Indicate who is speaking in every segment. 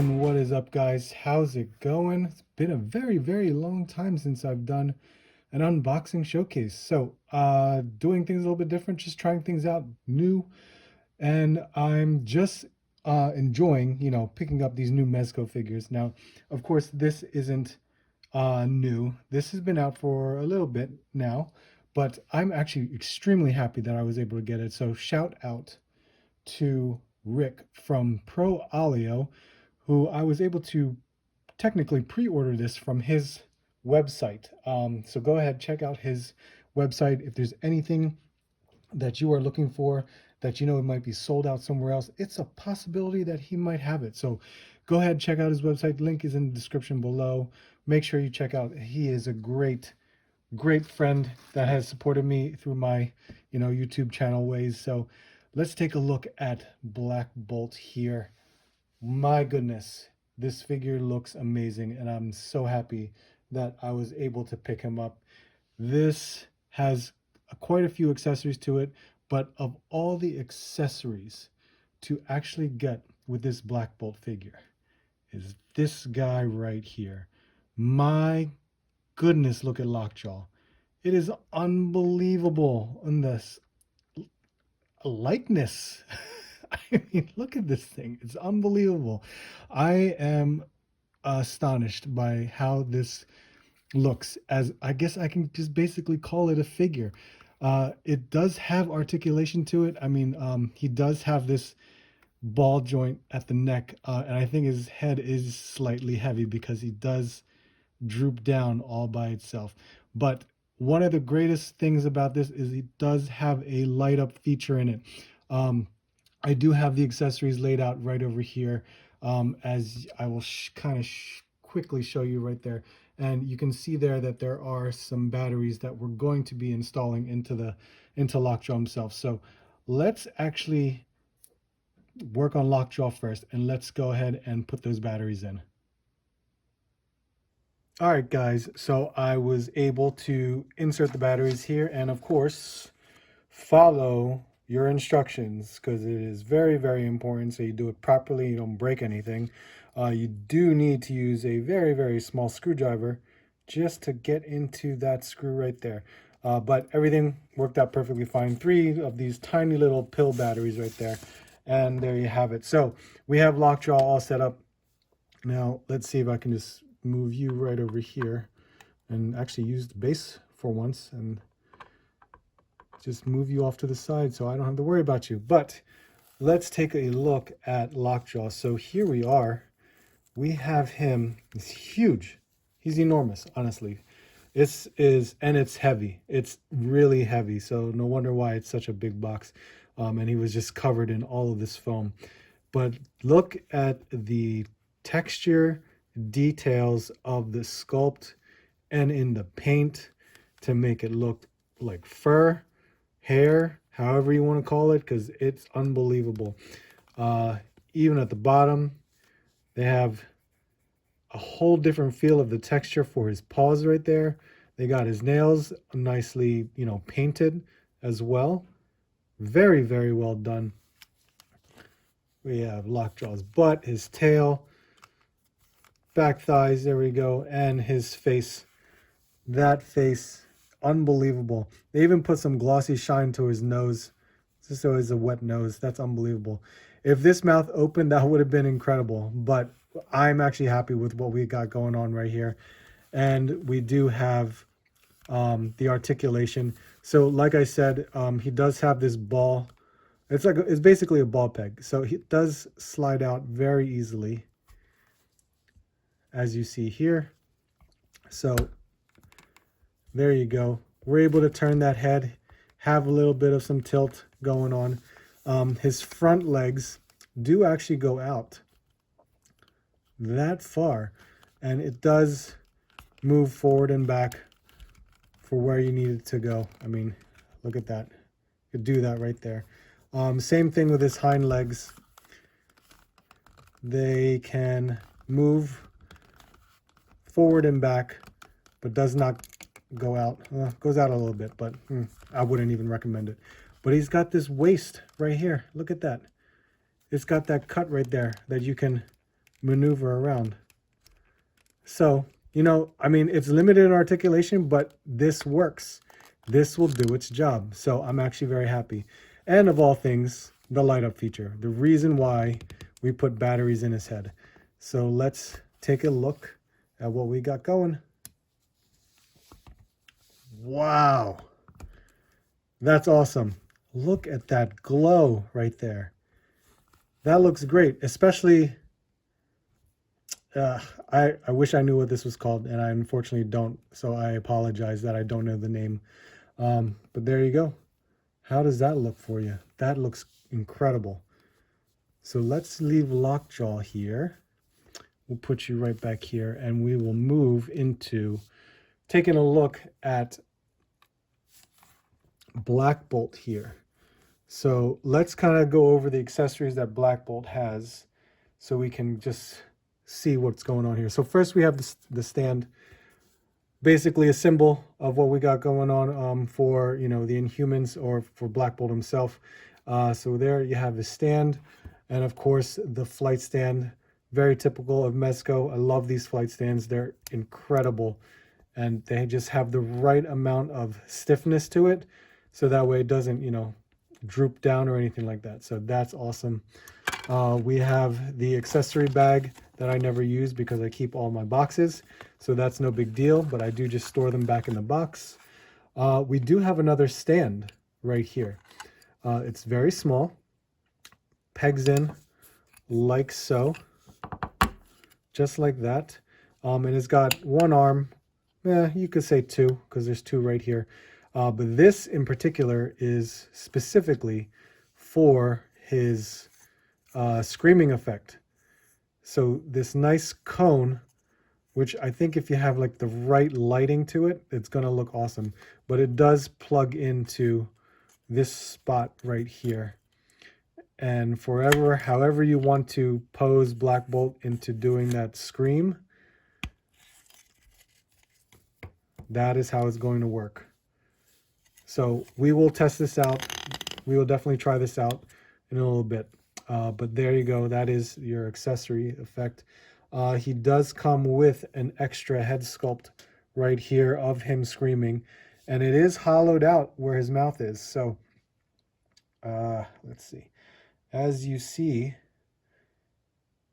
Speaker 1: And what is up, guys? How's it going? It's been a very long time since I've done an unboxing showcase. So doing things a little bit different, just trying things out new. And I'm just enjoying, picking up these new Mezco figures. Now, of course, this isn't new. This has been out for a little bit now, but I'm actually extremely happy that I was able to get it. So shout out to Rick from Pro Alio, who I was able to technically pre-order this from his website. So go ahead, check out his website. If there's anything that you are looking for that it might be sold out somewhere else, it's a possibility that he might have it. So go ahead, check out his website. Link is in the description below. Make sure you check out. He is a great friend that has supported me through my YouTube channel ways. So let's take a look at Black Bolt here. My goodness, this figure looks amazing, and I'm so happy that I was able to pick him up. This has quite a few accessories to it, but of all the accessories to actually get with this Black Bolt figure is this guy right here. My goodness, look at Lockjaw. It is unbelievable in this likeness. I mean, look at this thing. It's unbelievable. I am astonished by how this looks, as I guess I can just basically call it a figure. It does have articulation to it. I mean, he does have this ball joint at the neck, and I think his head is slightly heavy because he does droop down all by itself. But one of the greatest things about this is it does have a light up feature in it. I do have the accessories laid out right over here, as I will quickly show you right there. And you can see there that there are some batteries that we're going to be installing into Lockjaw himself. So let's actually work on Lockjaw first, and let's go ahead and put those batteries in. All right, guys, so I was able to insert the batteries here, and of course, follow your instructions, because it is very important, so you do it properly, you don't break anything. You do need to use a very small screwdriver just to get into that screw right there. But everything worked out perfectly fine. 3 of these tiny little pill batteries right there, and there you have it. So we have Lockjaw all set up. Now let's see if I can just move you right over here and actually use the base for once and just move you off to the side so I don't have to worry about you. But let's take a look at Lockjaw. So here we are. We have him. He's huge. He's enormous, honestly. This is, and it's heavy. It's really heavy. So no wonder why it's such a big box. And he was just covered in all of this foam. But look at the texture, details of the sculpt and in the paint to make it look like fur, hair, however you want to call it, because it's unbelievable. Even at the bottom, they have a whole different feel of the texture for his paws right there. They got his nails nicely, painted as well. Very well done. We have Lockjaw's butt, his tail, back thighs, there we go, and his face. That face, unbelievable. They even put some glossy shine to his nose, just so it's a wet nose. That's unbelievable. If this mouth opened, that would have been incredible, but I'm actually happy with what we got going on right here. And we do have the articulation. So like I said, he does have this ball. It's basically a ball peg. So he does slide out very easily, as you see here. So there you go. We're able to turn that head, have a little bit of some tilt going on. His front legs do actually go out that far, and it does move forward and back for where you need it to go. I mean, look at that. You could do that right there. Same thing with his hind legs. They can move forward and back, but does not go out. Goes out a little bit, but I wouldn't even recommend it. But he's got this waist right here. Look at that. It's got that cut right there that you can maneuver around. So, you know, I mean, it's limited in articulation, but this works. This will do its job. So I'm actually very happy. And of all things, the light up feature, the reason why we put batteries in his head. So let's take a look at what we got going. Wow. That's awesome. Look at that glow right there. That looks great, especially, I wish I knew what this was called, and I unfortunately don't, so I apologize that I don't know the name. But there you go. How does that look for you? That looks incredible. So let's leave Lockjaw here. We'll put you right back here, and we will move into taking a look at Black Bolt here. So let's kind of go over the accessories that Black Bolt has so we can just see what's going on here. So first we have the stand, basically a symbol of what we got going on for, you know, the Inhumans or for Black Bolt himself. So there you have the stand, and of course the flight stand, very typical of Mezco. I love these flight stands. They're incredible, and they just have the right amount of stiffness to it, so that way it doesn't, you know, droop down or anything like that. So that's awesome. We have the accessory bag that I never use because I keep all my boxes, so that's no big deal, but I do just store them back in the box. We do have another stand right here. It's very small, pegs in like so, just like that. And it's got one arm, you could say two, because there's two right here. But this in particular is specifically for his screaming effect. So this nice cone, which I think if you have like the right lighting to it, it's going to look awesome. But it does plug into this spot right here. And however you want to pose Black Bolt into doing that scream, that is how it's going to work. So we will test this out. We will definitely try this out in a little bit. But there you go. That is your accessory effect. He does come with an extra head sculpt right here of him screaming. And it is hollowed out where his mouth is. So let's see. As you see,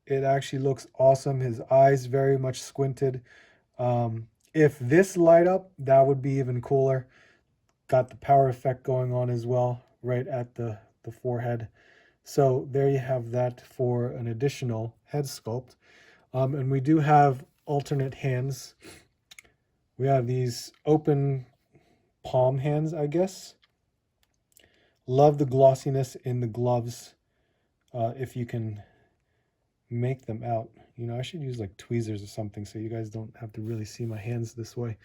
Speaker 1: it actually looks awesome. His eyes very much squinted. If this light up, that would be even cooler. Got the power effect going on as well, right at the forehead. So there you have that for an additional head sculpt. And we do have alternate hands. We have these open palm hands, I guess. Love the glossiness in the gloves. If you can make them out. You know, I should use like tweezers or something so you guys don't have to really see my hands this way.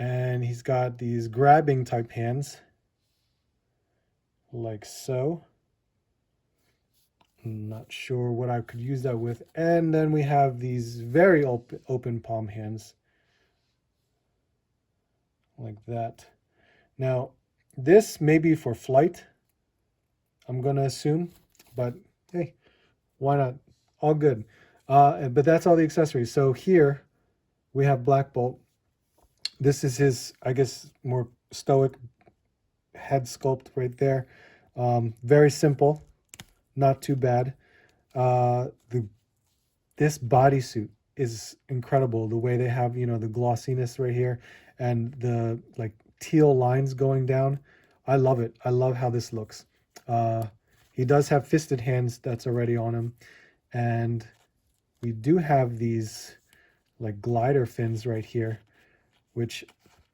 Speaker 1: And he's got these grabbing type hands, like so. I'm not sure what I could use that with. And then we have these very open palm hands, like that. Now, this may be for flight, I'm going to assume, but hey, why not? All good. But that's all the accessories. So here we have Black Bolt. This is his, I guess, more stoic head sculpt right there. Very simple, not too bad. This bodysuit is incredible. The way they have, you know, the glossiness right here and the like teal lines going down. I love it. I love how this looks. He does have fisted hands that's already on him. And we do have these like glider fins right here, which,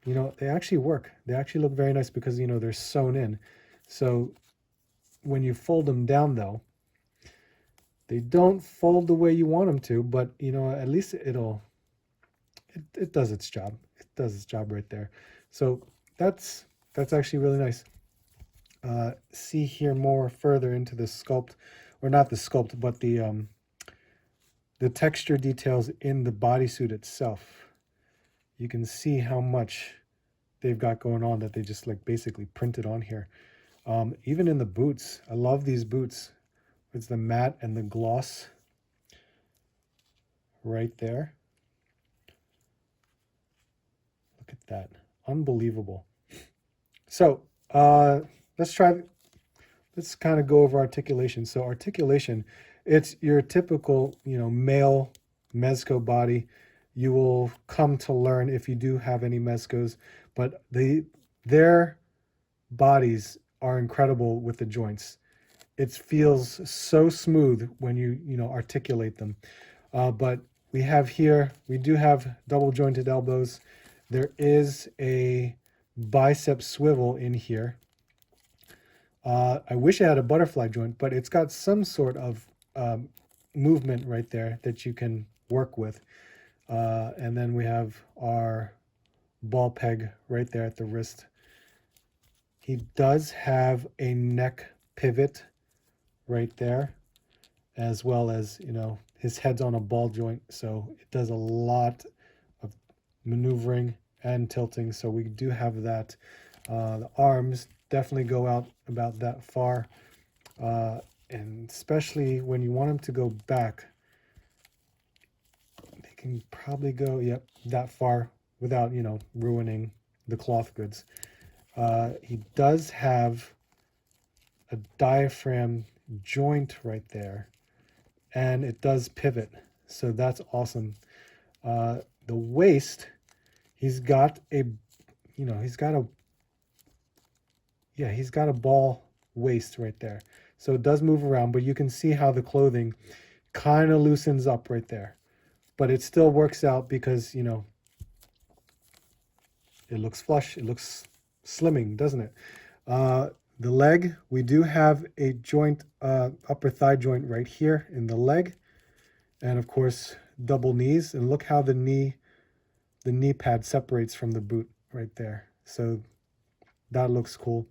Speaker 1: you know, they actually work. They actually look very nice because, you know, they're sewn in. So when you fold them down, though, they don't fold the way you want them to, but, you know, at least it does its job. It does its job right there. So that's actually really nice. See here more further into the sculpt, or not the sculpt, but the texture details in the bodysuit itself. You can see how much they've got going on that they just like basically printed on here. Even in the boots, I love these boots. It's the matte and the gloss right there. Look at that. Unbelievable. So let's kind of go over articulation. So articulation, it's your typical, male Mezco body. You will come to learn if you do have any Mezcos, but their bodies are incredible with the joints. It feels so smooth when you articulate them. But we do have double jointed elbows. There is a bicep swivel in here. I wish it had a butterfly joint, but it's got some sort of movement right there that you can work with. And then we have our ball peg right there at the wrist. He does have a neck pivot right there, as well as, his head's on a ball joint. So it does a lot of maneuvering and tilting. So we do have that. The arms definitely go out about that far. And especially when you want them to go back, they can probably go, that far without, ruining the cloth goods. He does have a diaphragm joint right there, and it does pivot, so that's awesome. The waist, he's got a ball waist right there, so it does move around, but you can see how the clothing kind of loosens up right there, but it still works out because it looks flush, it looks slimming, doesn't it? The leg, we do have a joint, upper thigh joint right here in the leg, and of course double knees, and look how the knee pad separates from the boot right there, so that looks cool.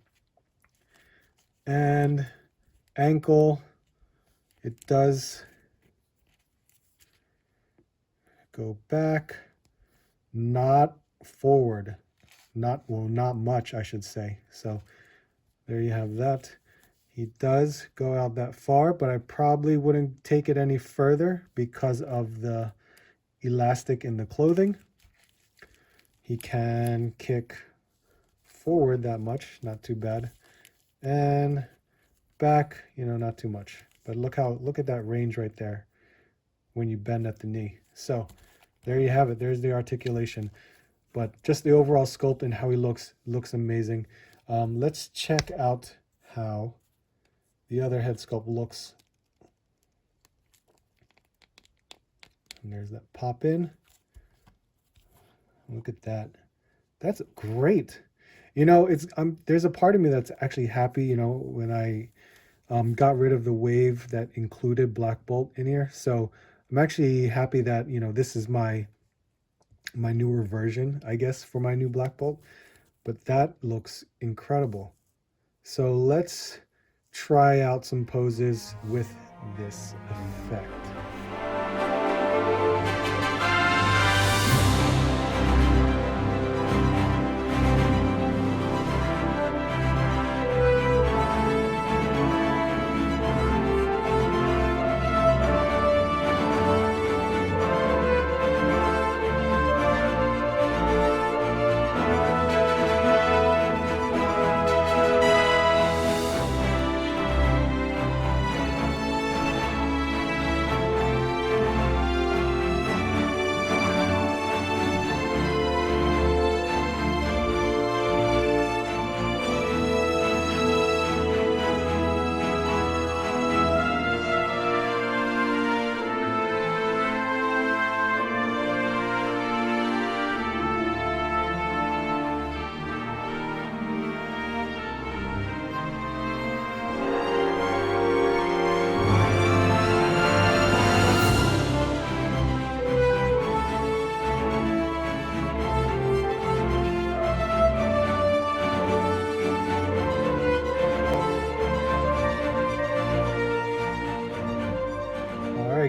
Speaker 1: And ankle, it does go back, not forward, not much, I should say. So there you have that. He does go out that far, but I probably wouldn't take it any further because of the elastic in the clothing. He can kick forward that much, not too bad. And back, not too much. But look at that range right there when you bend at the knee. So there you have it. There's the articulation. But just the overall sculpt and how he looks amazing. Let's check out how the other head sculpt looks. And there's that pop in. Look at that. That's great. There's a part of me that's actually happy, when I got rid of the wave that included Black Bolt in here. So I'm actually happy that, this is my newer version, I guess, for my new Black Bolt. But that looks incredible. So let's try out some poses with this effect.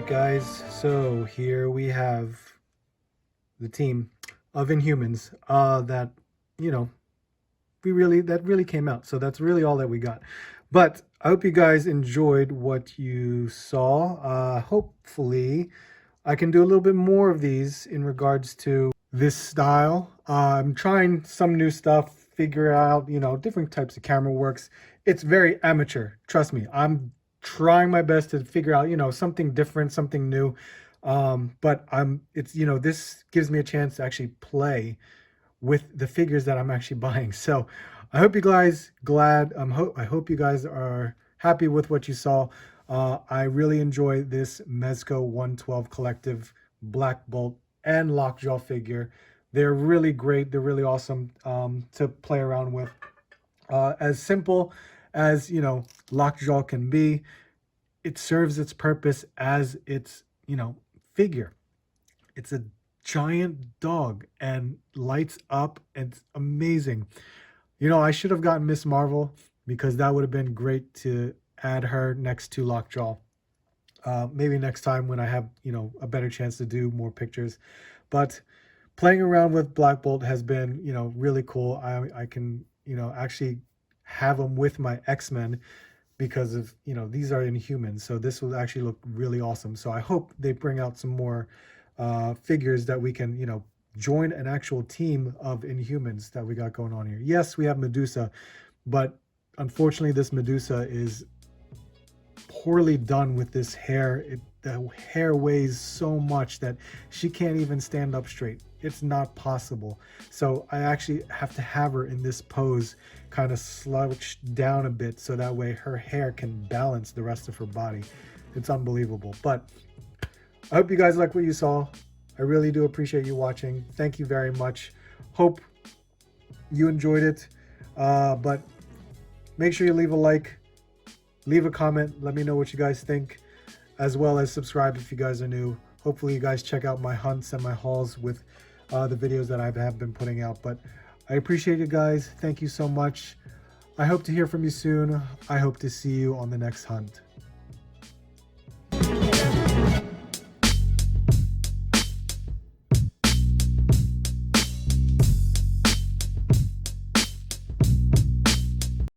Speaker 1: Guys, so here we have the team of Inhumans that really came out. So that's really all that we got. But I hope you guys enjoyed what you saw. Hopefully, I can do a little bit more of these in regards to this style. I'm trying some new stuff, figure out, different types of camera works. It's very amateur, trust me. I'm trying my best to figure out, something different, something new. But this gives me a chance to actually play with the figures that I'm actually buying. So I hope you guys I hope you guys are happy with what you saw. I really enjoy this Mezco 112 collective Black Bolt and Lockjaw figure. They're really great. They're really awesome to play around with. As simple as Lockjaw can be, it serves its purpose as its figure. It's a giant dog and lights up. It's amazing. I should have gotten Miss Marvel because that would have been great to add her next to Lockjaw. Maybe next time when I have, a better chance to do more pictures. But playing around with Black Bolt has been, really cool. I can, actually have them with my X-Men because of, these are Inhumans. So this will actually look really awesome. So I hope they bring out some more figures that we can, join an actual team of Inhumans that we got going on here. Yes, we have Medusa, but unfortunately this Medusa is poorly done with this hair. The hair weighs so much that she can't even stand up straight. It's not possible. So I actually have to have her in this pose, kind of slouched down a bit so that way her hair can balance the rest of her body. It's unbelievable. But I hope you guys like what you saw. I really do appreciate you watching. Thank you very much. Hope you enjoyed it. But make sure you leave a like, leave a comment. Let me know what you guys think, as well as subscribe if you guys are new. Hopefully you guys check out my hunts and my hauls with the videos that I have been putting out. But I appreciate you guys. Thank you so much. I hope to hear from you soon. I hope to see you on the next hunt.